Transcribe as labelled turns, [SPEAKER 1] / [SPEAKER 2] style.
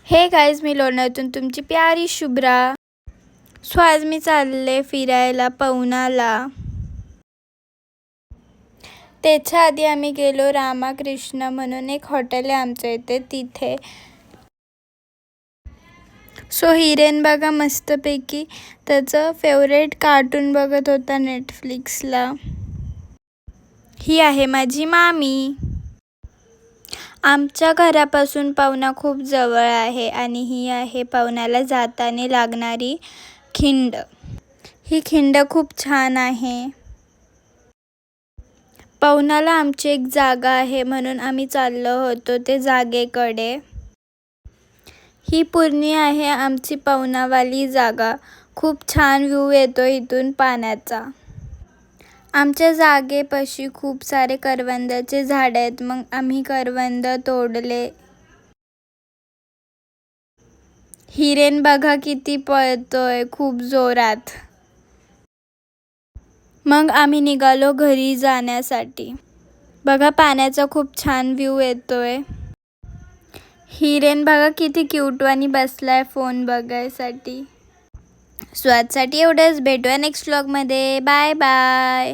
[SPEAKER 1] हे गाईज, मी लोणावळ्यातून तुमची प्यारी शुभ्रा. आज मी चालले फिरायला पवनाला. त्याच्या आधी आम्ही गेलो रामाकृष्ण म्हणून एक हॉटेल आहे आमच्या इथे, तिथे. हिरेन बघा मस्तपैकी त्याचं फेवरेट कार्टून बघत होता नेटफ्लिक्सला. ही आहे माझी मामी. आमच्या घरापासून पवना खूप जवळ आहे आणि ही आहे पवनाला जाताना लागणारी खिंड. ही खिंड खूप छान आहे. पवनाला आमची एक जागा आहे म्हणून आम्ही चाललो होतो ते जागेकडे. ही पूर्णी आहे आमची पवनावाली जागा. खूप छान व्ह्यू येतो इथून पाण्याचा. आमच्या जागेपाशी खूप सारे करवंदाचे झाड आहेत, मग आम्ही करवंद तोडले. हिरेन बघा किती पळतोय खूप जोरात. मग आम्ही निघालो घरी जाण्यासाठी. बघा पाण्याचा खूप छान व्ह्यू येतोय. हिरेन बघा किती क्यूटवानी बसलाय फोन बघायसाठी. आजसाठी एवढंच. भेटूया नेक्स्ट व्लॉगमध्ये. Bye bye.